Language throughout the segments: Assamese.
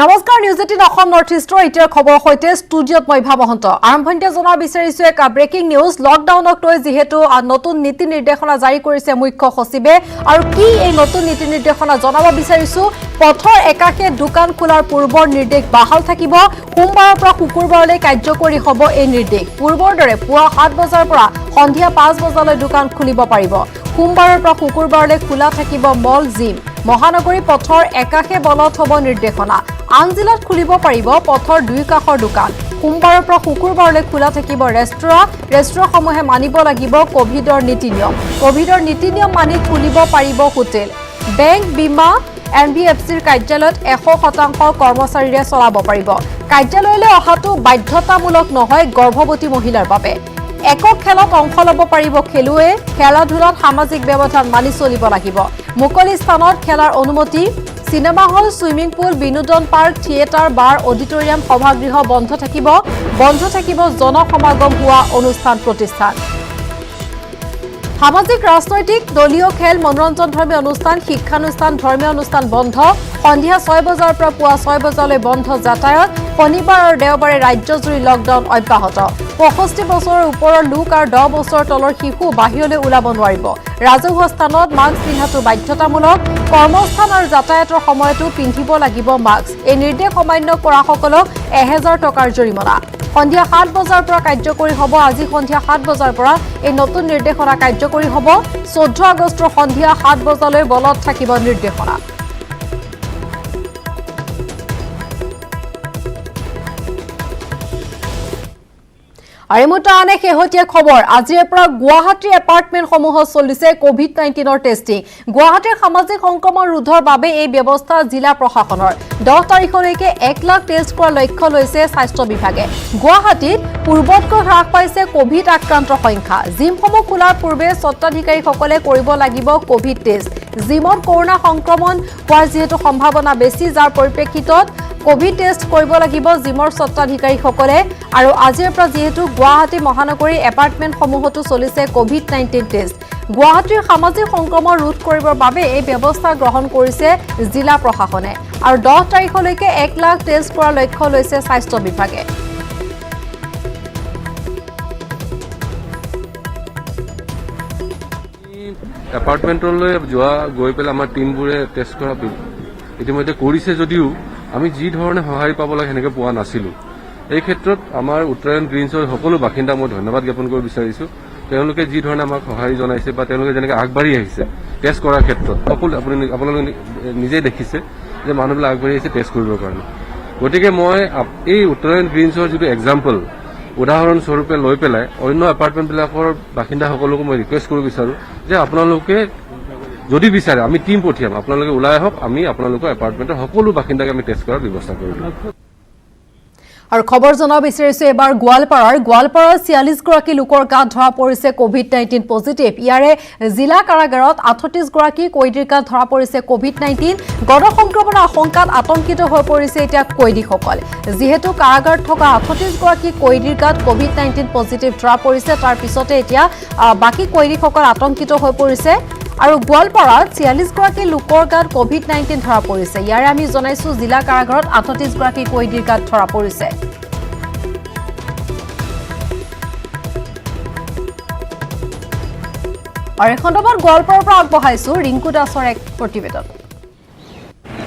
নমস্কাৰ নিউজ 18 অসম নৰ্থ ইষ্টৰ এতিয়া খবৰ হৈতে ষ্টুডিঅত মই ভাবহন্ত আৰম্ভণিতে জনা বিচাৰিছো এক ব্ৰেকিং নিউজ লকডাউনক লৈ যেহেতু নতুন নীতি নিৰ্দেশনা জাৰি কৰিছে মুখ্য সচিবে আৰু কি এই নতুন নীতি নিৰ্দেশনা জনাব বিচাৰিছো পথৰ একাকে দোকান খোলাৰ পূৰ্বৰ নিৰ্দেশ বাহাল থাকিব সোমবাৰৰ পৰা শুকুৰবাৰলৈ কাৰ্যকৰী হ'ব এই নিৰ্দেশ পূৰ্বৰ দৰে পুৱা 7 বজাৰ পৰা সন্ধিয়া 5 বজালৈ দোকান খুলিব পাৰিব সোমবাৰৰ পৰা শুকুৰবাৰলৈ খোলা থাকিব মল জিম মহানগৰী পথৰ একাকে বলত হ'ব নিৰ্দেশনা আন জিলাত খুলিব পাৰিব পথৰ দুই কাষৰ দোকান সোমবাৰৰ পৰা শুকুৰবাৰলৈ খোলা থাকিব ৰেষ্টুৰাসমূহে মানিব লাগিব কোভিডৰ নীতি নিয়ম মানি খুলিব পাৰিব হোটেল বেংক বীমা এনবিএফচিৰ কাৰ্যালয়ত 100% কৰ্মচাৰীৰে চলাব পাৰিব কাৰ্যালয়লৈ অহাটো বাধ্যতামূলক নহয় গৰ্ভৱতী মহিলাৰ বাবে একক খেলত অংশ ল'ব পাৰিব খেলুৱৈ খেলা ধূলাত সামাজিক ব্যৱধান মানি চলিব লাগিব মুকলি স্থানত খেলাৰ অনুমতি সিনেমা হল সুইমিং পুল বিনোদন পাৰ্ক থিয়েটাৰ বাৰ অডিটৰিয়াম সভাগৃহ বন্ধ থাকিব জনসমাগম হোৱা অনুষ্ঠান প্ৰতিষ্ঠান সামাজিক ৰাজনৈতিক দলীয় খেল মনোৰঞ্জন ধৰ্মীয় অনুষ্ঠান শিক্ষানুষ্ঠান ধৰ্মীয় অনুষ্ঠান বন্ধ সন্ধিয়া 6 বজাৰ পৰা পুৱা 6 বজালৈ বন্ধ যাতায়াত শনিবাৰ আৰু দেওবাৰে ৰাজ্যজুৰি লকডাউন অব্যাহত 65 বছৰৰ ওপৰৰ লোক আৰু 10 বছৰৰ তলৰ শিশু বাহিৰলৈ ওলাব নোৱাৰিব ৰাজহুৱা স্থানত মাস্ক পিন্ধাটো বাধ্যতামূলক কৰ্মস্থান আৰু যাতায়াতৰ সময়তো পিন্ধিব লাগিব মাস্ক এই নিৰ্দেশ অমান্য কৰাসকলক 1000 টকাৰ জৰিমনা সন্ধিয়া 7 বজাৰ পৰা কাৰ্যকৰী হ'ব আজি সন্ধিয়া 7 বজাৰ পৰা এই নতুন নিৰ্দেশনা কাৰ্যকৰী হ'ব 14 আগষ্টৰ সন্ধিয়া 7 বজালৈ বলত থাকিব নিৰ্দেশনা আইমুটা আনে শেহতীয়া খবৰ আজিৰ পৰা গুৱাহাটী এপাৰ্টমেণ্টসমূহত চলিছে কোভিড-19ৰ টেষ্টিং গুৱাহাটীৰ সামাজিক সংক্ৰমণ ৰোধৰ বাবে এই ব্যৱস্থা জিলা প্ৰশাসনৰ 10 তাৰিখলৈকে 1 লাখ টেষ্ট কৰাৰ লক্ষ্য লৈছে স্বাস্থ্য বিভাগে গুৱাহাটীত পূৰ্বতকৈ হ্ৰাস পাইছে কোভিড আক্ৰান্তৰ সংখ্যা জিমসমূহ খোলাৰ পূৰ্বে স্বত্বাধিকাৰীসকলে কৰিব লাগিব কোভিড টেষ্ট জিমত কৰোনা সংক্ৰমণ হোৱাৰ যেহেতু সম্ভাৱনা বেছি যাৰ পৰিপ্ৰেক্ষিতত কোভিড টেষ্ট কৰিব লাগিব জিমৰ স্বত্বাধিকাৰীসকলে আৰু আজিৰ পৰা যেহেতু গুৱাহাটী মহানগৰী এপাৰ্টমেণ্টসমূহতো চলিছে কোভিড-19 টেষ্ট গুৱাহাটীৰ সামাজিক সংক্ৰমণ ৰোধ কৰিবৰ বাবে এই ব্যৱস্থা গ্ৰহণ কৰিছে জিলা প্ৰশাসনে আৰু 10 তাৰিখলৈকে 1 লাখ টেষ্ট কৰাৰ লক্ষ্য লৈছে স্বাস্থ্য বিভাগে এপাৰ্টমেণ্টলৈ যোৱা গৈ পেলাই আমাৰ টিমবোৰে টেষ্ট কৰা ইতিমধ্যে কৰিছে যদিও আমি যি ধৰণে সঁহাৰি পাব লাগে সেনেকৈ পোৱা নাছিলোঁ এই ক্ষেত্ৰত আমাৰ উত্তৰায়ণ গ্ৰীণছৰ সকলো বাসিন্দাক মই ধন্যবাদ জ্ঞাপন কৰিব বিচাৰিছোঁ তেওঁলোকে যি ধৰণে আমাক সঁহাৰি জনাইছে বা তেওঁলোকে যেনেকৈ আগবাঢ়ি আহিছে টেষ্ট কৰাৰ ক্ষেত্ৰত আপোনালোকে নিজেই দেখিছে যে মানুহবিলাক আগবাঢ়ি আহিছে টেষ্ট কৰিবৰ কাৰণে গতিকে মই এই উত্তৰায়ণ গ্ৰীণছৰ যিটো এক্সাম্পল উদাহৰণস্বৰূপে লৈ পেলাই অন্য এপাৰ্টমেণ্টবিলাকৰ বাসিন্দাসকলকো মই ৰিকুৱেষ্ট কৰিব বিচাৰোঁ যে আপোনালোকে যদি বিচাৰে আমি টিম পঠিয়াম আপোনালোকে ওলাই আহক আমি আপোনালোকৰ এপাৰ্টমেণ্টৰ সকলো বাসিন্দাক আমি টেষ্ট কৰাৰ ব্যৱস্থা কৰিম আৰু খবৰ জনাব বিচাৰিছো এবাৰ গোৱালপাৰাৰ 46 গৰাকী লোকৰ গাত ধৰা পৰিছে কোভিড-19 পজিটিভ ইয়াৰে জিলা কাৰাগাৰত 38 গৰাকী কয়দীৰ গাত ধৰা পৰিছে কোভিড-19 গণ সংক্ৰমণৰ আশংকাত আতংকিত হৈ পৰিছে এতিয়া কয়দীসকল যেহেতু কাৰাগাৰত থকা 38 গৰাকী কয়দীৰ গাত কোভিড-19 পজিটিভ ধৰা পৰিছে তাৰ পিছতে এতিয়া বাকি কয়দীসকল আতংকিত হৈ পৰিছে আৰু গোৱালপাৰাত 46 গৰাকী লোকৰ গাত কোভিড-19 ধৰা পৰিছে ইয়াৰে আমি জনাইছো জিলা কাৰাগাৰত 38 গৰাকী কয়দীৰ গাত ধৰা পৰিছে আৰু এখন খবৰ গোৱালপাৰাৰ পৰা আগবঢ়াইছো ৰিংকু দাসৰ এক প্ৰতিবেদন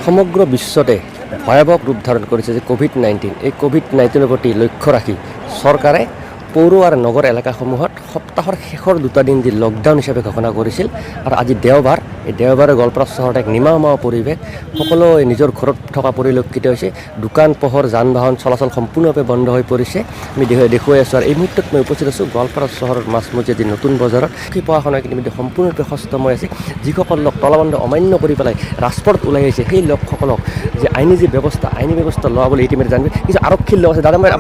সমগ্ৰ বিশ্বতে ভয়াৱহ ৰূপ ধাৰণ কৰিছে যে কোভিড-19 এই কোভিড-19ৰ প্ৰতি লক্ষ্য ৰাখি চৰকাৰে পৌৰ আৰু নগৰ এলেকাসমূহত সপ্তাহৰ শেষৰ 2 দিন লকডাউন হিচাপে ঘোষণা কৰিছিল আৰু আজি দেওবাৰ এই দেওবাৰে গোৱালপাৰা চহৰত এক নিমামা পৰিৱেশ সকলো নিজৰ ঘৰত থকা পৰিলক্ষিত হৈছে দোকান পোহৰ যান বাহন চলাচল সম্পূৰ্ণৰূপে বন্ধ হৈ পৰিছে আমি দেখুৱাই আছোঁ আৰু এই মুহূৰ্তত মই উপস্থিত আছোঁ গোৱালপাৰা চহৰৰ মাজমজিয়া যি নতুন বজাৰত সেই পোৱাখনৰ ইতিমধ্যে সম্পূৰ্ণৰূপে সষ্টময় আছে যিসকল লোক তলাবন্ধ অমান্য কৰি পেলাই ৰাজপথত ওলাই আহিছে সেই লোকসকলক যে আইনী ব্যৱস্থা লোৱা বুলি ইতিমধ্যে জানিব কিছু আৰক্ষীৰ লোক আছে দাদা মই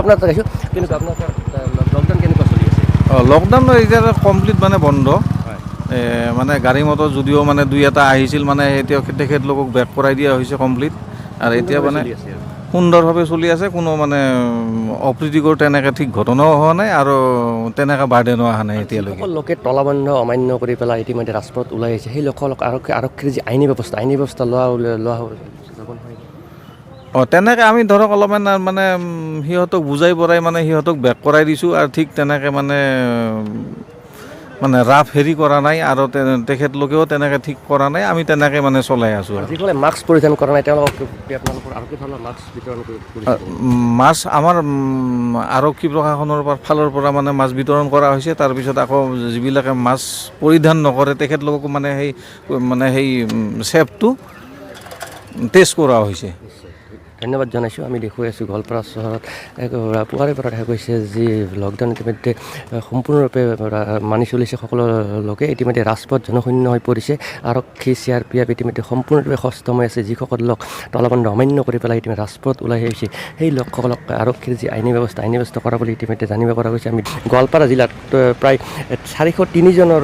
আপোনাৰ তাত আহিছোঁ কিন্তু আপোনাৰ লকডাউন কেনেকুৱা চলি আছে লকডাউন এতিয়া কমপ্লিট মানে বন্ধ মানে গাড়ী মটৰ যদিও মানে দুই এটা আহিছিল মানে এতিয়া তেখেতলোকক বেক কৰাই দিয়া হৈছে কমপ্লিট আৰু এতিয়া মানে সুন্দৰভাৱে চলি আছে কোনো মানে অপ্ৰীতিকৰ তেনেকৈ ঠিক ঘটনাও হোৱা নাই আৰু তেনেকৈ বাৰ্ডেনো অহা নাই এতিয়ালৈকে লোকে তলাবন্ধ অমান্য কৰি পেলাই ইতিমধ্যে ৰাজপথত ওলাই আহিছে সেই লোকসকলক আৰক্ষীৰ যি আইনী ব্যৱস্থা লোৱা তেনেকৈ আমি ধৰক অলপমান মানে সিহঁতক বুজাই পৰাই মানে সিহঁতক বেক কৰাই দিছোঁ আৰু ঠিক তেনেকৈ মানে ৰাফ হেৰি কৰা নাই আৰু তেখেতলোকেও তেনেকৈ ঠিক কৰা নাই আমি তেনেকৈ মানে চলাই আছোঁ আৰু যিসকলে মাস্ক পৰিধান কৰা নাই তেওঁলোকক আপোনালোকৰ আৰক্ষী ফালৰ মাস্ক বিতৰণ কৰিছে মাছ আমাৰ আৰক্ষী প্ৰশাসনৰ ফালৰ পৰা মানে মাছ বিতৰণ কৰা হৈছে তাৰপিছত আকৌ যিবিলাকে মাছ পৰিধান নকৰে তেখেতলোককো মানে সেই চেফটো টেষ্ট কৰা হৈছে ধন্যবাদ জনাইছোঁ আমি দেখুৱাই আছোঁ গোৱালপাৰা চহৰত পুৱাৰে পৰা দেখা গৈছে যি লকডাউন ইতিমধ্যে সম্পূৰ্ণৰূপে মানি চলিছে সকলো লোকে ইতিমধ্যে ৰাজপথ জনশূন্য হৈ পৰিছে আৰক্ষী CRPF ইতিমধ্যে সম্পূৰ্ণৰূপে সষ্টম হৈ আছে যিসকল লোক তলাবন্ধ অমান্য কৰি পেলাই ইতিমধ্যে ৰাজপথ ওলাই আহিছে সেই লোকসকলক আৰক্ষীৰ যি আইনী ব্যৱস্থা কৰা বুলি ইতিমধ্যে জানিব পৰা গৈছে আমি গোৱালপাৰা জিলাত প্ৰায় 403 জনৰ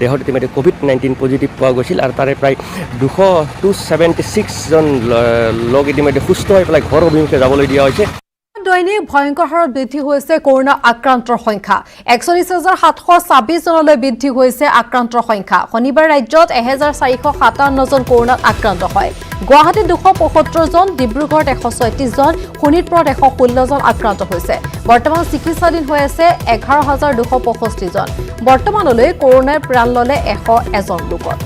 দেহত ইতিমধ্যে COVID-19 পজিটিভ পোৱা গৈছিল আৰু তাৰে প্ৰায় 276 জন লোক ইতিমধ্যে সুস্থ হৈ পেলাই ঘৰ অভিমুখে যাবলৈ দিয়া হৈছে দৈনিক ভয়ংকৰ হাৰত বৃদ্ধি হৈছে কৰোনা আক্ৰান্তৰ সংখ্যা ৪১,৭২৬ জনলৈ বৃদ্ধি হৈছে আক্ৰান্তৰ সংখ্যা শনিবাৰ ৰাজ্যত ১,৪৫৭ জন কৰোনাত আক্ৰান্ত হয় গুৱাহাটীত ২৭৫ জন ডিব্ৰুগড়ত ১৩৬ জন শোণিতপুৰত ১১৬ জন আক্ৰান্ত হৈছে বৰ্তমান চিকিৎসাধীন হৈ আছে ১১,২৬৫ জন বৰ্তমানলৈ কৰোনাৰ প্ৰাণ ল'লে ১০১ লোকৰ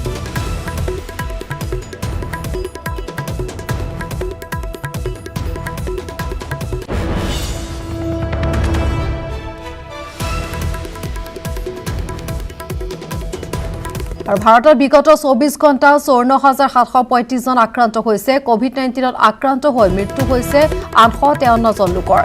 আৰু ভাৰতৰ বিগত ২৪ ঘণ্টা ৫৪,৭৩৫ জন আক্ৰান্ত হৈছে COVID-19ত আক্ৰান্ত হৈ মৃত্যু হৈছে ৮৫৩ জন লোকৰ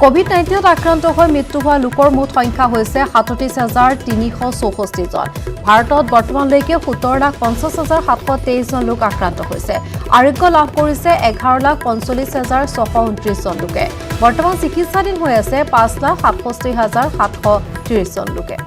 COVID-19ত আক্ৰান্ত হৈ মৃত্যু হোৱা লোকৰ মুঠ সংখ্যা হৈছে ৩৭,৩৬৪ জন ভাৰতত বৰ্তমানলৈকে ১৭,৫০,৭২৩ জন লোক আক্ৰান্ত হৈছে আৰোগ্য লাভ কৰিছে ১১,৪৫,৬২৯ জন লোকে বৰ্তমান চিকিৎসাধীন হৈ আছে ৫,৬৭,৭৩০ জন লোকে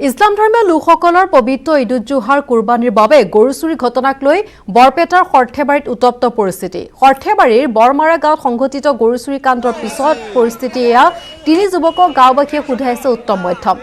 ইছলাম ধৰ্মীয় লোকসকলৰ পবিত্ৰ ঈদ-উজ-জোহাৰ কুৰবানীৰ বাবে গৰু চুৰি ঘটনাক লৈ বৰপেটাৰ সৰ্থেবাৰীত উত্তপ্ত পৰিস্থিতি সৰ্থেবাৰীৰ বৰমাৰা গাঁৱত সংঘটিত গৰু চুৰি কাণ্ডৰ পিছত পৰিস্থিতি এয়া তিনি যুৱকক গাঁওবাসীয়ে সোধাইছে উত্তম মধ্যম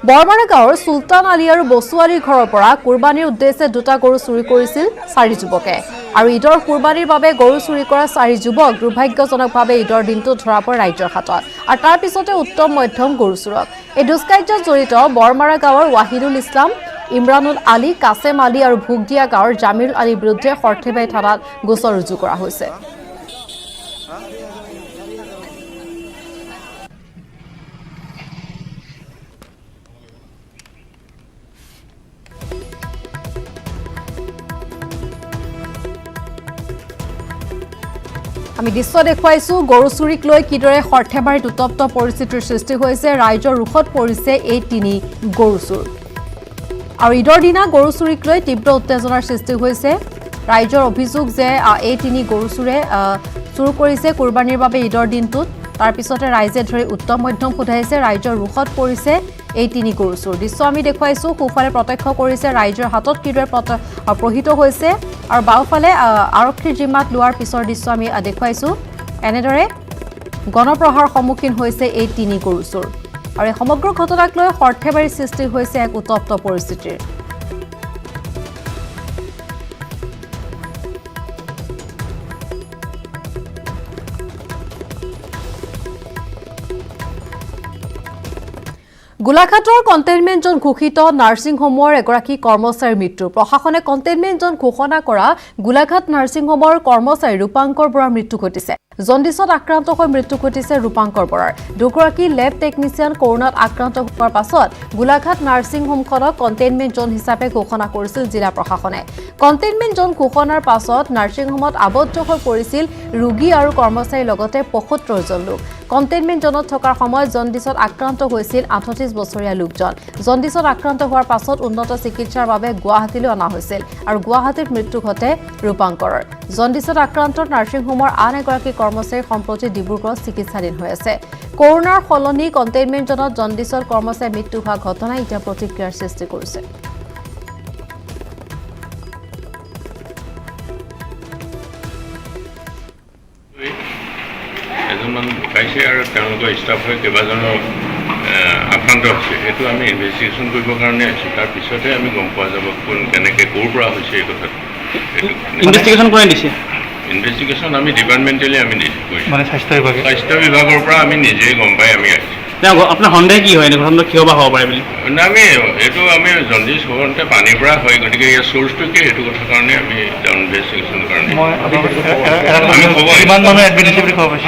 বৰমাৰা গাঁৱৰ সুলতান আলী আৰু বসু আলীৰ ঘৰৰ পৰা কুৰবানীৰ উদ্দেশ্যে দুটা গৰু চুৰি কৰিছিল 4 যুৱকে আৰু ঈদৰ কুৰবানীৰ বাবে গৰু চুৰি কৰা 4 যুৱক দুৰ্ভাগ্যজনকভাৱে ঈদৰ দিনটো ধৰা পৰে ৰাইজৰ হাতত আৰু তাৰ পিছতে উত্তম মধ্যম গৰু চুৰক এই দুষ্কাৰ্যত জড়িত বৰমাৰা গাঁৱৰ ৱাহিদুল ইছলাম ইমৰানুল আলী কাছেম আলী আৰু ভুগদিয়া গাঁৱৰ জামিল আলীৰ বিৰুদ্ধে সৰ্থেবাৰী থানাত গোচৰ ৰুজু কৰা হৈছে আমি দৃশ্য দেখুৱাইছো গৰু চুৰিক লৈ কিদৰে সৰ্থেবাৰীত উত্তপ্ত পৰিস্থিতিৰ সৃষ্টি হৈছে ৰাইজৰ ৰুখত পৰিছে এই তিনি গৰু চুৰ আৰু ঈদৰ দিনা গৰু চুৰিক লৈ তীব্ৰ উত্তেজনাৰ সৃষ্টি হৈছে ৰাইজৰ অভিযোগ যে এই তিনি গৰু চুৰে চুৰ কৰিছে কুৰবানীৰ বাবে ঈদৰ দিনটোত তাৰ পিছতে ৰাইজে ধৰি উত্তম মধ্যম সোধাইছে ৰাইজৰ ৰুখত পৰিছে এই তিনি গৰু চুৰ দৃশ্য আমি দেখুৱাইছো সোঁফালে প্ৰত্যক্ষ কৰিছে ৰাইজৰ হাতত কিদৰে প্ৰহিত হৈছে আৰু বাওঁফালে আৰক্ষীৰ জিম্মাত লোৱাৰ পিছৰ দৃশ্য আমি দেখুৱাইছো এনেদৰে গণপ্ৰহাৰৰ সন্মুখীন হৈছে এই তিনি গৰু চুৰ আৰু এই সমগ্ৰ ঘটনাক লৈ সৰ্থেবাৰীৰ সৃষ্টি হৈছে এক উত্তপ্ত পৰিস্থিতিৰ গোলাঘাটৰ কণ্টেইনমেণ্ট জোন ঘোষিত নাৰ্ছিং হোমৰ এগৰাকী কৰ্মচাৰীৰ মৃত্যু প্ৰশাসনে কণ্টেইনমেণ্ট জোন ঘোষণা কৰা গোলাঘাট নাৰ্ছিং হোমৰ কৰ্মচাৰী ৰূপাংকৰ বৰাৰ মৃত্যু ঘটিছে জণ্ডিছত আক্ৰান্ত হৈ মৃত্যু ঘটিছে ৰূপাংকৰ বৰাৰ দুগৰাকী লেব টেকনিচিয়ান কৰোনাত আক্ৰান্ত হোৱাৰ পাছত গোলাঘাট নাৰ্ছিং হোমখনক কণ্টেইনমেণ্ট জোন হিচাপে ঘোষণা কৰিছিল জিলা প্ৰশাসনে কণ্টেইনমেণ্ট জোন ঘোষণাৰ পাছত নাৰ্ছিং হোমত আবদ্ধ হৈ পৰিছিল ৰোগী আৰু কৰ্মচাৰীৰ লগতে ৭৫ জন লোক কণ্টেইনমেণ্ট জোনত থকাৰ সময়ত জণ্ডিছত আক্ৰান্ত হৈছিল ৩৮ বছৰীয়া লোকজন জণ্ডিছত আক্ৰান্ত হোৱাৰ পাছত উন্নত চিকিৎসাৰ বাবে গুৱাহাটীলৈ অনা হৈছিল আৰু গুৱাহাটীত মৃত্যু ঘটে ৰূপাংকৰৰ জণ্ডিছত আক্ৰান্ত নাৰ্ছিং হোমৰ আন এগৰাকী কৰ্মচাৰী সম্প্ৰতি ডিব্ৰুগড়ত চিকিৎসাধীন হৈ আছে কৰোনাৰ সলনি কণ্টেইনমেণ্ট জোনত জণ্ডিছত কৰ্মচাৰী মৃত্যু হোৱা ঘটনাই এতিয়া প্ৰতিক্ৰিয়াৰ সৃষ্টি কৰিছে কেইজনমান ঢুকাইছে আৰু তেওঁলোকৰ ষ্টাফ হৈ কেইবাজনৰ আক্ৰান্ত হৈছে। সেইটো আমি ইনভেষ্টিগেশ্যন কৰিবৰ কাৰণে আছোঁ। তাৰপিছতহে আমি গম পোৱা যাব কোন কেনেকৈ ক'ৰ পৰা হৈছে এই কথাটো। ইনভেষ্টিগেশ্যন কৰাই দিছে। ইনভেষ্টিগেশ্যন আমি ডিপাৰ্টমেণ্টেলি আমি কৰিছোঁ, মানে স্বাস্থ্য বিভাগৰ পৰা আমি নিজেই গম পাই আমি আহিছোঁ। আপোনাৰ সন্দেহ কি হয় এনে ঘটনাটো কিয় বা হ'ব পাৰে বুলি? আমি এইটো আমি জণ্ডিছ সাধাৰণতে পানীৰ পৰা হয়, গতিকে ইয়াৰ চ'ৰ্চটো কি সেইটো কথাৰ কাৰণে আমি ইনভেষ্টিগেশ্যনৰ কাৰণে আমি খবৰ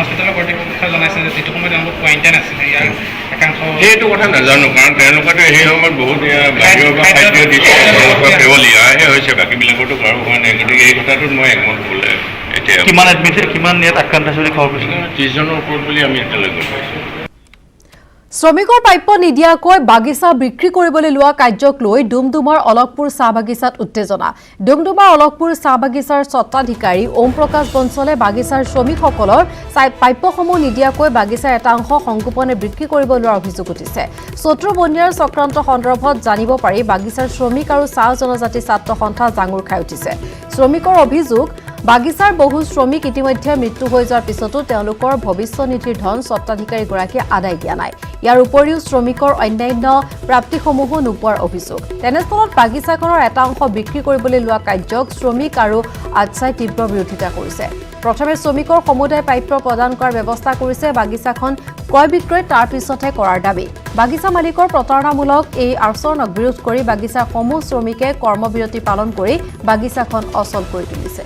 সেইটো কথা নাজানো, কাৰণ তেওঁলোকেতো সেই সময়ত বহুত বাহিৰৰ পৰা খাদ্য দিছে, তেওঁলোকৰ কেৱল ইয়াৰহে হৈছে, বাকীবিলাকৰতো কাৰো হোৱা নাই। গতিকে এই কথাটোত মই একমত বোলে এতিয়া কিমান ইয়াত আক্ৰান্ত হৈছে বুলি খবৰ পাইছে? 30 জনৰ ওপৰত বুলি আমি এতিয়ালৈ গম পাইছোঁ। শ্ৰমিকৰ প্ৰাপ্য নিদিয়াকৈ বাগিচা বিক্ৰী কৰিবলৈ লোৱা কাৰ্যক লৈ ডুমডুমাৰ অলকপুৰ চাহ বাগিচাত উত্তেজনা। ডুমডুমাৰ অলকপুৰ চাহ বাগিচাৰ স্বত্বাধিকাৰী ওম প্ৰকাশ বঞ্চলে বাগিচাৰ শ্ৰমিকসকলৰ প্ৰাপ্যসমূহ নিদিয়াকৈ বাগিচাৰ এটা অংশ সংগোপনে বিক্ৰী কৰিব লোৱাৰ অভিযোগ উঠিছে। শত্ৰু বনিয়াৰ চক্ৰান্ত সন্দৰ্ভত জানিব পাৰি বাগিচাৰ শ্ৰমিক আৰু চাহ জনজাতি ছাত্ৰ সন্থা জাঙুৰ খাই উঠিছে। শ্ৰমিকৰ অভিযোগ, বাগিচাৰ বহু শ্ৰমিক ইতিমধ্যে মৃত্যু হৈ যোৱাৰ পিছতো তেওঁলোকৰ ভৱিষ্যনিধিৰ ধন স্বত্বাধিকাৰীগৰাকীয়ে আদায় দিয়া নাই। ইয়াৰ উপৰিও শ্ৰমিকৰ অন্যান্য প্ৰাপ্তিসমূহো নোপোৱাৰ অভিযোগ। তেনেস্থলত বাগিচাখনৰ এটা অংশ বিক্ৰী কৰিবলৈ লোৱা কাৰ্যক শ্ৰমিক আৰু আচ্ছাই তীব্ৰ বিৰোধিতা কৰিছে। প্ৰথমে শ্ৰমিকৰ সমুদায় প্ৰাপ্য প্ৰদান কৰাৰ ব্যৱস্থা কৰিছে বাগিচাখন ক্ৰয় বিক্ৰয়, তাৰ পিছতহে কৰাৰ দাবী। বাগিচা মালিকৰ প্ৰতাৰণামূলক এই আচৰণক বিৰোধ কৰি বাগিচাৰ সমূহ শ্ৰমিকে কৰ্মবিৰতি পালন কৰি বাগিচাখন অচল কৰি তুলিছে।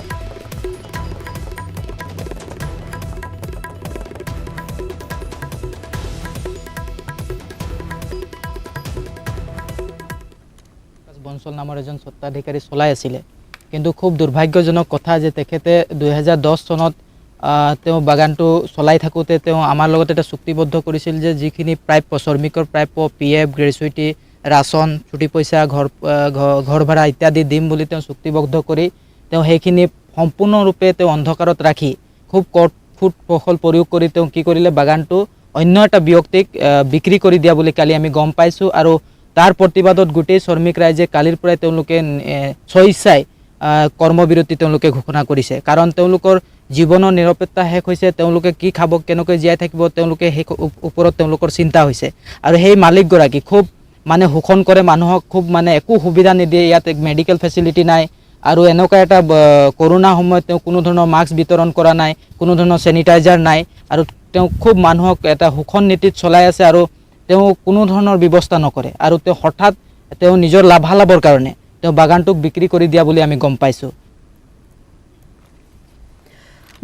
বঞ্চল নামৰ এজন স্বত্বাধিকাৰী চলাই আছিলে, কিন্তু খুব দুৰ্ভাগ্যজনক কথা যে তেখেতে 2010 চনত তেওঁ বাগানটো চলাই থাকোঁতে তেওঁ আমাৰ লগত এটা চুক্তিবদ্ধ কৰিছিল যে যিখিনি প্ৰাপ্য শ্ৰমিকৰ প্ৰাপ্য PF, গ্ৰেচুইটি, ৰাচন, ছুটি পইচা, ঘৰ ভাড়া ইত্যাদি দিম বুলি তেওঁ চুক্তিবদ্ধ কৰি তেওঁ সেইখিনি সম্পূৰ্ণৰূপে তেওঁ অন্ধকাৰত ৰাখি খুব কঠোৰ কৌশল প্ৰয়োগ কৰি তেওঁ কি কৰিলে, বাগানটো অন্য এটা ব্যক্তিক বিক্ৰী কৰি দিয়া বুলি কালি আমি গম পাইছোঁ। আৰু তাৰ প্ৰতিবাদত গোটেই শ্ৰমিক ৰাইজে কালিৰ পৰাই তেওঁলোকে স্বইচ্ছাই কৰ্মবিৰতি তেওঁলোকে ঘোষণা কৰিছে। কাৰণ তেওঁলোকৰ জীৱনৰ নিৰাপত্তা শেষ হৈছে, তেওঁলোকে কি খাব, কেনেকৈ জীয়াই থাকিব, তেওঁলোকে সেই ওপৰত তেওঁলোকৰ চিন্তা হৈছে। আৰু সেই মালিকগৰাকী খুব মানে শোষণ কৰে মানুহক, খুব মানে একো সুবিধা নিদিয়ে। ইয়াত মেডিকেল ফেচিলিটি নাই, আৰু এনেকুৱা এটা কৰোণা সময়ত তেওঁ কোনো ধৰণৰ মাস্ক বিতৰণ কৰা নাই, কোনো ধৰণৰ চেনিটাইজাৰ নাই, আৰু তেওঁ খুব মানুহক এটা শোষণ নীতিত চলাই আছে। আৰু তেওঁ কোনো ধৰণৰ ব্যৱস্থা নকৰে, আৰু তেওঁ হঠাৎ তেওঁ নিজৰ লাভালাভৰ কাৰণে তেওঁ বাগানটোক বিক্ৰী কৰি দিয়া বুলি আমি গম পাইছোঁ।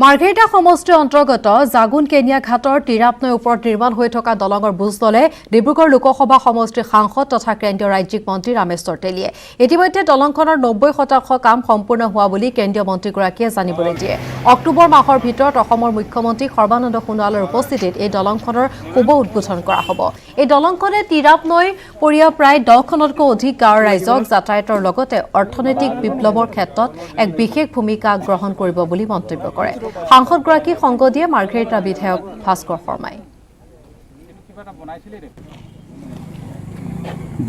মাৰ্ঘেৰিটা সমষ্টিৰ অন্তৰ্গত জাগুন কেনিয়া ঘাটৰ তিৰাপ নৈৰ ওপৰত নিৰ্মাণ হৈ থকা দলঙৰ বুজ ল'লে ডিব্ৰুগড় লোকসভা সমষ্টিৰ সাংসদ তথা কেন্দ্ৰীয় ৰাজ্যিক মন্ত্ৰী ৰামেশ্বৰ তেলীয়ে। ইতিমধ্যে দলংখনৰ 90% কাম সম্পূৰ্ণ হোৱা বুলি কেন্দ্ৰীয় মন্ত্ৰীগৰাকীয়ে জানিবলৈ দিয়ে। অক্টোবৰ মাহৰ ভিতৰত অসমৰ মুখ্যমন্ত্ৰী সৰ্বানন্দ সোণোৱালৰ উপস্থিতিত এই দলংখনৰ শুভ উদ্বোধন কৰা হ'ব। এই দলংখনে তিৰাপ নৈ পৰিয়া প্ৰায় 10খনতকৈ অধিক গাঁৱৰ ৰাইজক যাতায়াতৰ লগতে অৰ্থনৈতিক বিপ্লৱৰ ক্ষেত্ৰত এক বিশেষ ভূমিকা গ্ৰহণ কৰিব বুলি মন্তব্য কৰে সাংসদগৰাকী সংগ দিয়ে মাৰ্ঘেৰিটা বিধায়ক ভাস্কৰ শৰ্মাই।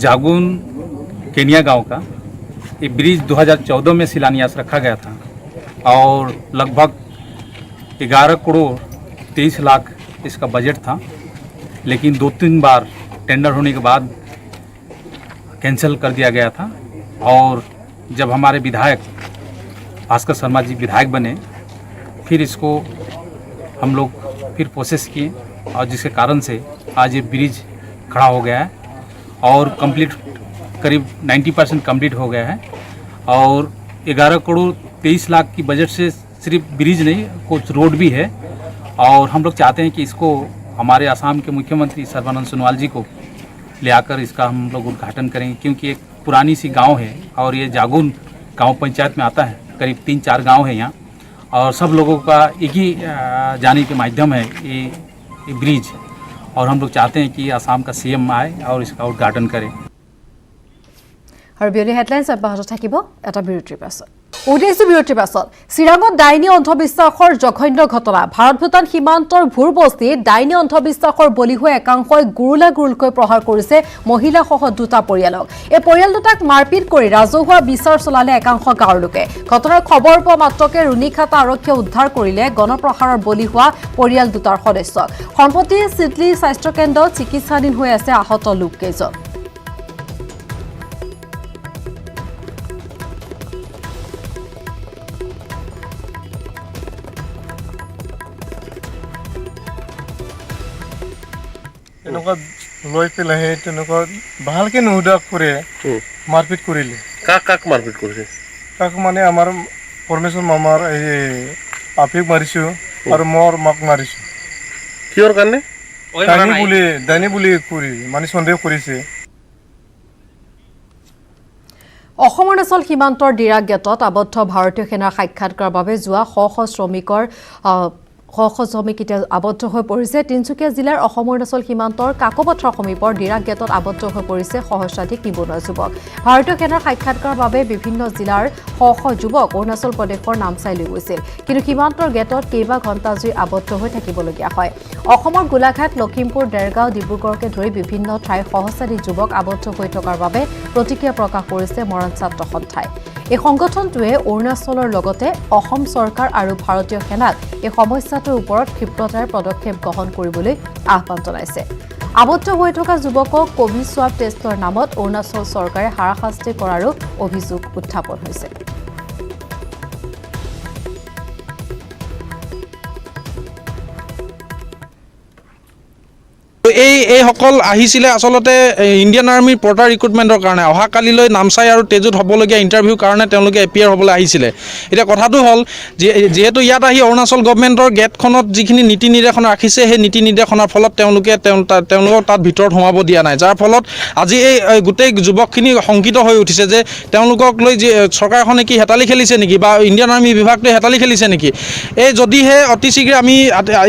जागुन केनिया गांव का ये ब्रिज 2014 में शिलान्यास रखा गया था और लगभग 11 करोड़ 23 लाख इसका बजट था, लेकिन 2-3 बार टेंडर होने के बाद कैंसिल कर दिया गया था। और जब हमारे विधायक भास्कर शर्मा जी विधायक बने, फिर इसको हम लोग फिर प्रोसेस किए, और जिसके कारण से आज ये ब्रिज खड़ा हो गया है और कंप्लीट करीब 90% कंप्लीट हो गया है। और 11 करोड़ 23 लाख की बजट से सिर्फ ब्रिज नहीं, कुछ रोड भी है। और हम लोग चाहते हैं कि इसको हमारे असम के मुख्यमंत्री सर्बानंद सोनोवाल जी को ले आकर इसका हम लोग उद्घाटन करेंगे, क्योंकि एक पुरानी सी गांव है और ये जागुन गांव पंचायत में आता है। करीब 3-4 गांव है यहाँ, और सब लोगों का एक ही जाने के माध्यम है ये ब्रिज। और हम लोग चाहते हैं कि असम का CM आए और इसका उद्घाटन करे। और बियली हेडलाइन्स अब्याहत থাকিব এটা বিৰতিৰ পাছত। উদ্দেশ্য বিৰতিৰ পাছত চিৰাঙত ডাইনী অন্ধবিশ্বাসৰ জঘন্য ঘটনা ভাৰত ভূটান সীমান্তৰ ভূৰবস্তিত ডাইনী অন্ধবিশ্বাসৰ বলি হৈ একাংশই গুৰুলকৈ প্ৰহাৰ কৰিছে মহিলাসহ দুটা পৰিয়ালক এই পৰিয়াল দুটাক মাৰপিট কৰি ৰাজহুৱা বিচাৰ চলালে একাংশ গাঁৱৰ লোকে ঘটনাৰ খবৰ পোৱা মাত্ৰকে ৰুণিখাতা আৰক্ষীয়ে উদ্ধাৰ কৰিলে গণপ্ৰহাৰৰ বলি হোৱা পৰিয়াল দুটাৰ সদস্যক সম্প্ৰতি চিডলি স্বাস্থ্য কেন্দ্ৰত চিকিৎসাধীন হৈ আছে আহত লোককেইজন এনেকুৱা লৈ পেলাই তেনেকুৱা ভালকে নুসুধা কৰে মাৰপিট কৰিলে কাক মাৰপিট কৰিছে কাক মানে আমাৰ পৰমেশ্বৰ মামাৰ এই আপিক মাৰিছো আৰু মোৰ মাক মাৰিছো কিহৰ কাৰণে ডাইনী বুলি কৰি মানে সন্দেহ কৰিছে অসম অৰুণাচল সীমান্তৰ ডিৰাক গেটত আবদ্ধ ভাৰতীয় সেনাৰ সাক্ষাৎকাৰৰ বাবে যোৱা শ শ্ৰমিক এতিয়া আবদ্ধ হৈ পৰিছে তিনিচুকীয়া জিলাৰ অসম অৰুণাচল সীমান্তৰ কাকপথাৰ সমীপৰ ডিৰাক গেটত আবদ্ধ হৈ পৰিছে সহস্ৰাধিক নিবনুৱা যুৱক ভাৰতীয় সেনাৰ সাক্ষাৎকাৰৰ বাবে বিভিন্ন জিলাৰ শ যুৱক অৰুণাচল প্ৰদেশৰ নামচাইলৈ গৈছিল কিন্তু সীমান্তৰ গেটত কেইবা ঘণ্টা জুৰি আবদ্ধ হৈ থাকিবলগীয়া হয় অসমৰ গোলাঘাট লখিমপুৰ দেৰগাঁও ডিব্ৰুগড়কে ধৰি বিভিন্ন ঠাইৰ সহস্ৰাধিক যুৱক আবদ্ধ হৈ থকাৰ বাবে প্ৰতিক্ৰিয়া প্ৰকাশ কৰিছে মৰাণ ছাত্ৰ সন্থাই এই সংগঠনটোৱে অৰুণাচলৰ লগতে অসম চৰকাৰ আৰু ভাৰতীয় সেনাক এই সমস্যাটোৰ ওপৰত ক্ষিপ্ৰতাৰে পদক্ষেপ গ্ৰহণ কৰিবলৈ আহ্বান জনাইছে আবদ্ধ হৈ থকা যুৱকক কোভিড সোৱাব টেষ্টৰ নামত অৰুণাচল চৰকাৰে হাৰাশাস্তি কৰাৰো অভিযোগ উত্থাপন হৈছে এইসকল আহিছিলে আচলতে ইণ্ডিয়ান আৰ্মিৰ পৰ্টাৰ ৰিক্ৰুটমেণ্টৰ কাৰণে অহাকালিলৈ নামচাই আৰু তেজুত হ'বলগীয়া ইণ্টাৰভিউৰ কাৰণে তেওঁলোকে এপিয়াৰ হ'বলৈ আহিছিলে এতিয়া কথাটো হ'ল যিহেতু ইয়াত আহি অৰুণাচল গভৰ্ণমেণ্টৰ গেটখনত যিখিনি নীতি নিৰ্দেশনা ৰাখিছে সেই নীতি নিৰ্দেশনাৰ ফলত তেওঁলোকক তাত ভিতৰত সোমাব দিয়া নাই যাৰ ফলত আজি এই গোটেই যুৱকখিনি শংকিত হৈ উঠিছে যে তেওঁলোকক লৈ চৰকাৰখনে কি হেতালি খেলিছে নেকি বা ইণ্ডিয়ান আৰ্মি বিভাগটোৱে হেতালি খেলিছে নেকি এই যদিহে অতি শীঘ্ৰে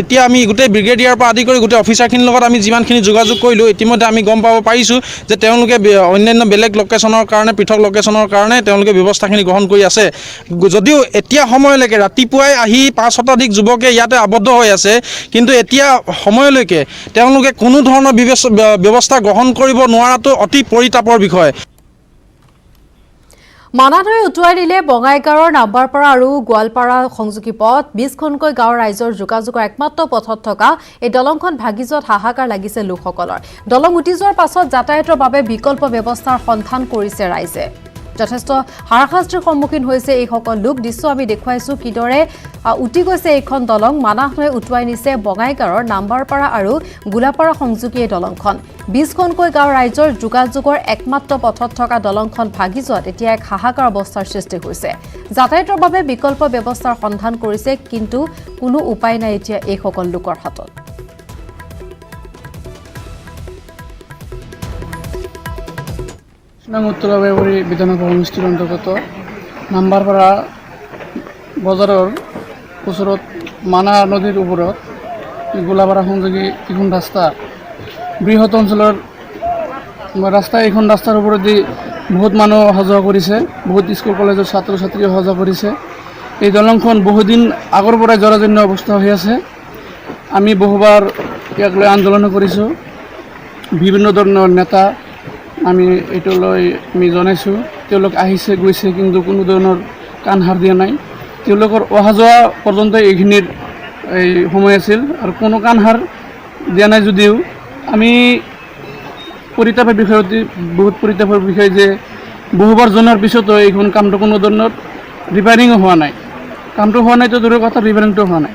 এতিয়া আমি গোটেই ব্ৰিগেডিয়াৰৰ পৰা আদি কৰি গোটেই অফিচাৰখিনিৰ লগত আমি যিমানখিনি যোগাযোগ কৰিলোঁ ইতিমধ্যে আমি গম পাব পাৰিছোঁ যে তেওঁলোকে অন্যান্য বেলেগ লোকেশ্যনৰ কাৰণে পৃথক লোকেশ্যনৰ কাৰণে তেওঁলোকে ব্যৱস্থাখিনি গ্ৰহণ কৰি আছে যদিও এতিয়া সময়লৈকে ৰাতিপুৱাই আহি 5 শতাধিক যুৱকে ইয়াতে আবদ্ধ হৈ আছে কিন্তু এতিয়া সময়লৈকে তেওঁলোকে কোনো ধৰণৰ ব্যৱস্থা গ্ৰহণ কৰিব নোৱাৰাটো অতি পৰিতাপৰ বিষয় মানানৈ উটুৱাই দিলে বঙাইগাঁৱৰ নাম্বাৰপাৰা আৰু গোৱালপাৰা সংযোগী পথ 20খনকৈ গাঁৱৰ ৰাইজৰ যোগাযোগৰ একমাত্ৰ পথত থকা এই দলংখন ভাগি যোৱাত হাহাকাৰ লাগিছে লোকসকলৰ দলং উটি যোৱাৰ পাছত যাতায়াতৰ বাবে বিকল্প ব্যৱস্থাৰ সন্ধান কৰিছে ৰাইজে যথেষ্ট হাৰাশাস্তিৰ সন্মুখীন হৈছে এইসকল লোক দৃশ্য আমি দেখুৱাইছোঁ কিদৰে উটি গৈছে এইখন দলং মানাহৈ উটুৱাই নিছে বঙাইগাঁৱৰ নাম্বাৰপাৰা আৰু গোলাপাৰা সংযোগী এই দলংখন 20খনকৈ গাঁৱৰ ৰাইজৰ যোগাযোগৰ একমাত্ৰ পথত থকা দলংখন ভাগি যোৱাত এতিয়া এক হাহাকাৰ অৱস্থাৰ সৃষ্টি হৈছে যাতায়াতৰ বাবে বিকল্প ব্যৱস্থাৰ সন্ধান কৰিছে কিন্তু কোনো উপায় নাই এতিয়া এইসকল লোকৰ হাতত উত্তৰা বেবৰী বিধানসভা সমষ্টিৰ অন্তৰ্গত নাম্বাৰপাৰা বজাৰৰ ওচৰত মানা নদীৰ ওপৰত গোলাপাৰা সংযোগী এইখন ৰাস্তা বৃহৎ অঞ্চলৰ ৰাস্তা এইখন ৰাস্তাৰ ওপৰেদি বহুত মানুহ অহা যোৱা কৰিছে বহুত স্কুল কলেজৰ ছাত্ৰ ছাত্ৰী অহা যোৱা কৰিছে এই দলংখন বহুদিন আগৰ পৰাই জৰাজীৰ্ণ অৱস্থা হৈ আছে আমি বহুবাৰ ইয়াক লৈ আন্দোলন কৰিছোঁ বিভিন্ন ধৰণৰ নেতা আমি এইটো লৈ আমি জনাইছোঁ তেওঁলোক আহিছে গৈছে কিন্তু কোনো ধৰণৰ কাণ সাৰ দিয়া নাই তেওঁলোকৰ অহা যোৱা পৰ্যন্ত এইখিনিৰ এই সময় আছিল আৰু কোনো কাণ সাৰ দিয়া নাই যদিও আমি পৰিতাপৰ বিষয়ত বহুত পৰিতাপৰ বিষয় যে বহুবাৰ জনাৰ পিছতো এইখন কামটো কোনো ধৰণৰ ৰিপেয়াৰিঙো হোৱা নাই কামটো হোৱা নাইতো দূৰৰ কথা ৰিপেয়াৰিংটো হোৱা নাই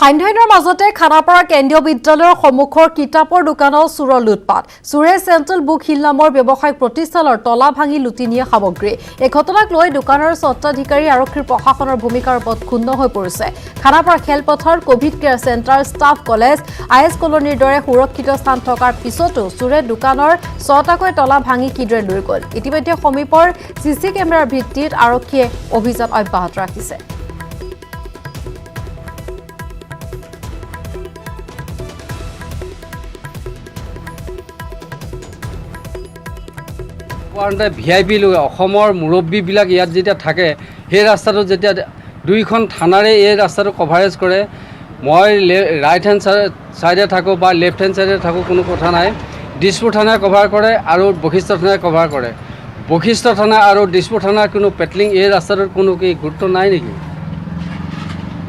সান্ধ্যহীনৰ মাজতে খানাপাৰা কেন্দ্ৰীয় বিদ্যালয়ৰ সন্মুখৰ কিতাপৰ দোকানত চোৰৰ লুটপাট চোৰে চেণ্ট্ৰেল বুক হিল নামৰ ব্যৱসায়িক প্ৰতিষ্ঠানৰ তলা ভাঙি লুটি নিয়ে সামগ্ৰী এই ঘটনাক লৈ দোকানৰ স্বত্বাধিকাৰী আৰক্ষীৰ প্ৰশাসনৰ ভূমিকাৰ ওপৰত ক্ষুণ্ণ হৈ পৰিছে খানাপাৰা খেলপথাৰ COVID care centre staff college IAS কলনীৰ দৰে সুৰক্ষিত স্থান থকাৰ পিছতো চোৰে দোকানৰ 6টাকৈ তলা ভাঙি কিদৰে লৈ গ'ল ইতিমধ্যে সমীপৰ চিচি কেমেৰাৰ ভিত্তিত আৰক্ষীয়ে অভিযান অব্যাহত ৰাখিছে সাধাৰণতে VIP লোক অসমৰ মুৰব্বীবিলাক ইয়াত যেতিয়া থাকে সেই ৰাস্তাটো যেতিয়া দুইখন থানাৰে এই ৰাস্তাটো কভাৰেজ কৰে মই ৰাইট হেণ্ড ছাইডে থাকোঁ বা লেফ্ট হেণ্ড ছাইডে থাকোঁ কোনো কথা নাই দিছপুৰ থানাই কভাৰ কৰে আৰু বশিষ্ঠ থানাই কভাৰ কৰে বশিষ্ঠ থানা আৰু দিছপুৰ থানাৰ কোনো পেট্ৰলিং এই ৰাস্তাটোত কোনো কি গুৰুত্ব নাই নেকি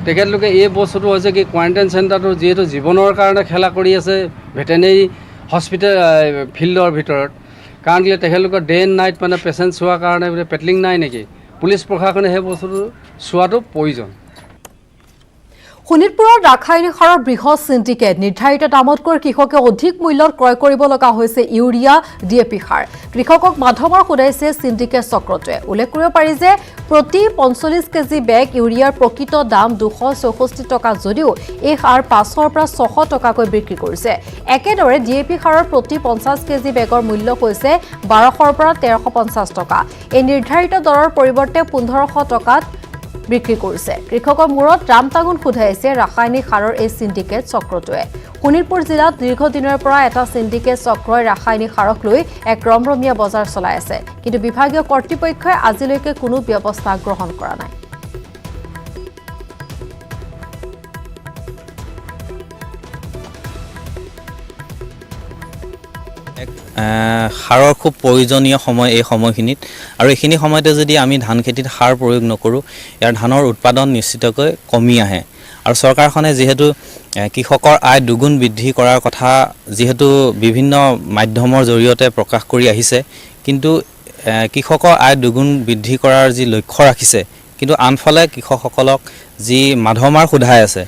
তেখেতলোকে এই বস্তুটো হৈছে কি কোৱাৰেণ্টাইন চেণ্টাৰটো যিহেতু জীৱনৰ কাৰণে খেলা কৰি আছে ভেটেনেৰি হস্পিটেল ফিল্ডৰ ভিতৰত কাৰণ কি তেখেতলোকৰ ডে এণ্ড নাইট মানে পেচেণ্ট চোৱাৰ কাৰণে পেট্ৰলিং নাই নেকি পুলিচ প্ৰশাসনে সেই বস্তুটো চোৱাটো প্ৰয়োজন শোণিতপুৰৰ ৰাসায়নিক সাৰৰ বৃহৎ সিন্ডিকেট নিৰ্ধাৰিত দামতকৈ কৃষকে অধিক মূল্যত ক্ৰয় কৰিব লগা হৈছে ইউৰিয়া DAP সাৰ কৃষকক মাধমৰ সুধাইছে সিন্ডিকেট চক্ৰটোৱে উল্লেখ কৰিব পাৰি যে প্ৰতি 45 কেজি বেগ ইউৰিয়াৰ প্ৰকৃত দাম 264 টকা যদিও এই সাৰ 500 পৰা 600 টকাকৈ বিক্ৰী কৰিছে একেদৰে DAP সাৰৰ প্ৰতি 50 কেজি বেগৰ মূল্য হৈছে 1200 পৰা 1350 টকা এই নিৰ্ধাৰিত দৰৰ পৰিৱৰ্তে 1500 টকাত বিক্ৰী কৰিছে কৃষকৰ মূৰত ৰামটাগুন খুধাইছে ৰাসায়নিক সাৰৰ এই সিন্ডিকেট চক্ৰটোৱে শোণিতপুৰ জিলাত দীৰ্ঘদিনৰ পৰা এটা সিন্ডিকেট চক্ৰই ৰাসায়নিক সাৰক লৈ এক ৰমৰমীয়া বজাৰ চলাই আছে কিন্তু বিভাগীয় কৰ্তৃপক্ষই আজিলৈকে কোনো ব্যৱস্থা গ্ৰহণ কৰা নাই সাৰৰ খুব প্ৰয়োজনীয় সময় এই সময়খিনিত আৰু এইখিনি সময়তে যদি আমি ধান খেতিত সাৰ প্ৰয়োগ নকৰোঁ ইয়াৰ ধানৰ উৎপাদন নিশ্চিতকৈ কমি আহে আৰু চৰকাৰখনে যিহেতু কৃষকৰ আয় দুগুণ বৃদ্ধি কৰাৰ কথা যিহেতু বিভিন্ন মাধ্যমৰ জৰিয়তে প্ৰকাশ কৰি আহিছে কিন্তু কৃষকৰ আয় দুগুণ বৃদ্ধি কৰাৰ যি লক্ষ্য ৰাখিছে কিন্তু আনফালে কৃষকসকলক যি মাধমাৰ সোধাই আছে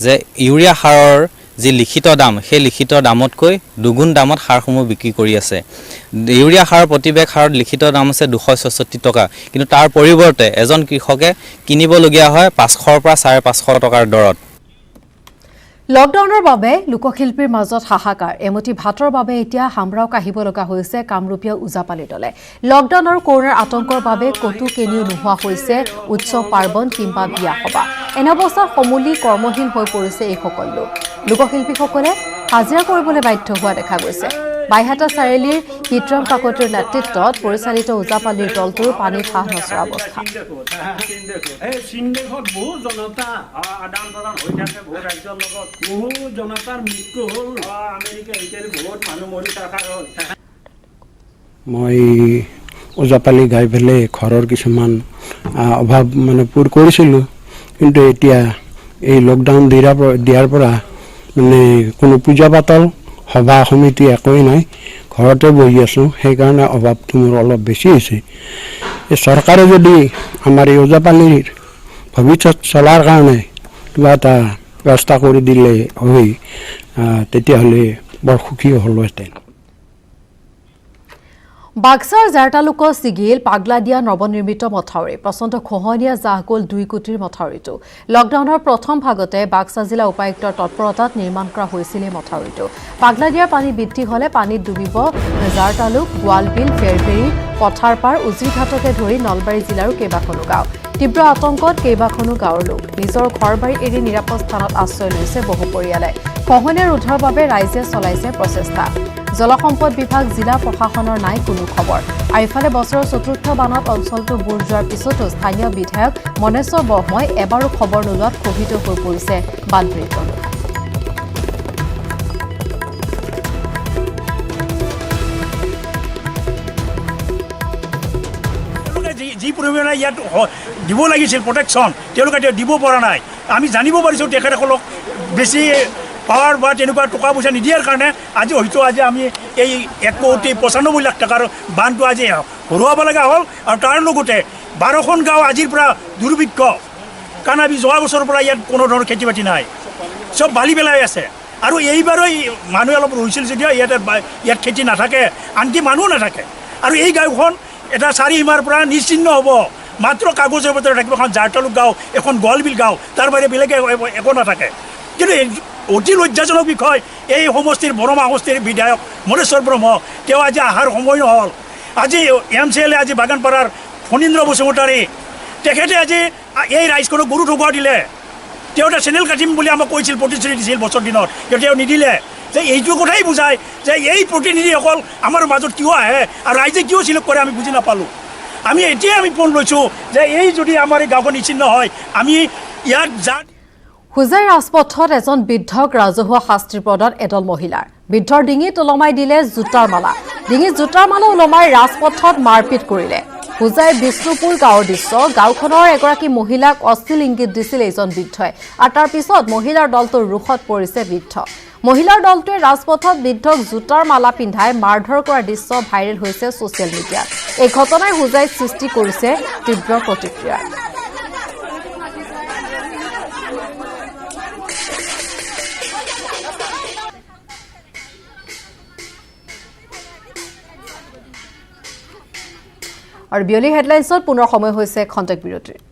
যে ইউৰিয়া সাৰৰ যি লিখিত দাম সেই লিখিত দামতকৈ দুগুণ দামত সাৰসমূহ বিক্ৰী কৰি আছে ইউৰিয়া সাৰ প্ৰতি বেগ সাৰত লিখিত দাম আছে 264 টকা কিন্তু তাৰ পৰিৱৰ্তে এজন কৃষকে কিনিবলগীয়া হয় 500 পৰা 550 টকাৰ দৰত লকডাউনৰ বাবে লোকশিল্পীৰ মাজত হাহাকাৰ এমুঠি ভাতৰ বাবে এতিয়া হামৰাও কাহিব লগা হৈছে কামৰূপীয় ওজাপালি দলে লকডাউন আৰু কৰোনাৰ আতংকৰ বাবে কতো কেনিও নোহোৱা হৈছে উৎসৱ পাৰ্বণ কিংবা বিয়া সভা এনে অৱস্থাত সমূলি কৰ্মহীন হৈ পৰিছে এই সকল লোক লোকশিল্পীসকলে হাজিৰা কৰিবলৈ বাধ্য হোৱা দেখা গৈছে বাইহাটা চাৰিআলিৰ বিক্ৰম কাকতিৰ নেতৃত্বত পৰিচালিত ওজাপালিৰ দলটোৰ পানীত হাঁহ নচৰা অৱস্থা মই ওজাপালি গাই পেলাই ঘৰৰ কিছুমান অভাৱ মানে পূৰ কৰিছিলোঁ কিন্তু এতিয়া এই লকডাউন দিয়াৰ পৰা মানে কোনো পূজা পাতল সভা সমিতি একোৱেই নাই ঘৰতে বহি আছোঁ সেইকাৰণে অভাৱটো মোৰ অলপ বেছি হৈছে এই চৰকাৰে যদি আমাৰ এই ওজাপালিৰ ভৱিষ্যত চলাৰ কাৰণে কিবা এটা ব্যৱস্থা কৰি দিলে হয় তেতিয়াহ'লে বৰ সুখী হ'লোহেঁতেন বাক্সাৰ জাৰতালুক চিগিল পাগলাদিয়া নৱনিৰ্মিত মথাউৰি প্ৰচণ্ড খহনীয়া জাহ গ'ল 2 কোটিৰ মথাউৰিটো লকডাউনৰ প্ৰথম ভাগতে বাক্সা জিলা উপায়ুক্তৰ তৎপৰতাত নিৰ্মাণ কৰা হৈছিল এই মথাউৰিটো পাগলাদিয়াৰ পানী বৃদ্ধি হ'লে পানীত ডুবিব জাৰতালুক গোৱালবিল ফেৰফেৰী পথাৰপাৰ উজিৰঘাটকে ধৰি নলবাৰী জিলাৰ কেইবাখনো গাঁও তীব্ৰ আতংকত কেইবাখনো গাঁৱৰ লোক নিজৰ ঘৰ-বাৰী এৰি নিৰাপদ স্থানত আশ্ৰয় লৈছে বহু পৰিয়ালে খহনীয়া ৰোধৰ বাবে ৰাইজে চলাইছে প্ৰচেষ্টা জলসম্পদ বিভাগ জিলা প্ৰশাসনৰ নাই কোনো খবৰ আৰু ইফালে বছৰৰ চতুৰ্থ বানত অঞ্চলটো বুৰ যোৱাৰ পিছতো স্থানীয় বিধায়ক মনেশ্বৰ ব্ৰহ্মই এবাৰো খবৰ নোলোৱাত ক্ষোভিত হৈ পৰিছে বানপীড়িত যি পৰিমাণে ইয়াত দিব লাগিছিল প্ৰটেকশ্যন তেওঁলোকে এতিয়া দিব পৰা নাই আমি জানিব পাৰিছোঁ তেখেতসকলক বেছি পাৱাৰ বা তেনেকুৱা টকা পইচা নিদিয়াৰ কাৰণে আজি আমি এই 1,95,00,000 লাখ টকাৰ বানটো আজি হৰুৱাব লগা হ'ল আৰু তাৰ লগতে 12খন গাঁও আজিৰ পৰা দুৰ্ভিক্ষ কাৰণ আমি যোৱা বছৰৰ পৰা ইয়াত কোনো ধৰণৰ খেতি বাতি নাই চব বালি পেলাই আছে আৰু এইবাৰো মানুহে অলপ ৰৈছিল যদিও ইয়াত খেতি নাথাকে আনকি মানুহ নাথাকে আৰু এই গাঁওখন এটা চাৰিসীমাৰ পৰা নিশ্চিন্ন হ'ব মাত্ৰ কাগজৰ ভিতৰত থাকিব এখন জাৰতালুক গাঁও এখন গোৱালবিল গাঁও তাৰ বাহিৰে বেলেগ একো নাথাকে কিন্তু অতি লজ্জাজনক বিষয় এই সমষ্টিৰ বৰমা সমষ্টিৰ বিধায়ক মনেশ্বৰ ব্ৰহ্ম তেওঁ আজি অহাৰ সময় নহ'ল আজি MCLA আজি বাগানপাৰাৰ ফণীন্দ্ৰ বসুমতাৰী তেখেতে আজি এই ৰাইজখনক গৰু ঠগোৱা দিলে তেওঁ এটা চেনেল কাটিম বুলি আমাক কৈছিল প্ৰতিশ্ৰুতি দিছিল বছৰ দিনত কিন্তু তেওঁ নিদিলে যে এইটো কথাই বুজায় যে এই প্ৰতিনিধিসকল আমাৰ মাজত কিয় আহে আৰু ৰাইজে কিয় চিলেক্ট কৰে আমি বুজি নাপালোঁ আমি এতিয়াই আমি ফোন লৈছোঁ যে এই যদি আমাৰ এই গাঁওখন নিশ্চিন্ন হয় আমি ইয়াত যাত হুজাই ৰাজপথত এজন বৃদ্ধক ৰাজহুৱা শাস্তিৰ প্ৰদান এদল মহিলাৰ বৃদ্ধৰ ডিঙিত ওলমাই দিলে জোতাৰ মালা ডিঙিত জোতাৰ মালা ওলমাই ৰাজপথত মাৰপিট কৰিলে হুজাই বিষ্ণুপুৰ গাঁৱৰ দৃশ্য গাঁওখনৰ এগৰাকী মহিলাক অশ্লীল ইংগিত দিছিল এইজন বৃদ্ধই আৰু তাৰ পিছত মহিলাৰ দলটোৰ ৰোষত পৰিছে বৃদ্ধ মহিলাৰ দলটোৱে ৰাজপথত বৃদ্ধক জোতাৰ মালা পিন্ধাই মাৰধৰ কৰাৰ দৃশ্য ভাইৰেল হৈছে ছ'চিয়েল মিডিয়াত এই ঘটনাই হুজাইত সৃষ্টি কৰিছে তীব্ৰ প্ৰতিক্ৰিয়া আৰু বিয়লি হেডলাইন্সত পুনৰ সময় হৈছে খন্তেক বিৰতিৰ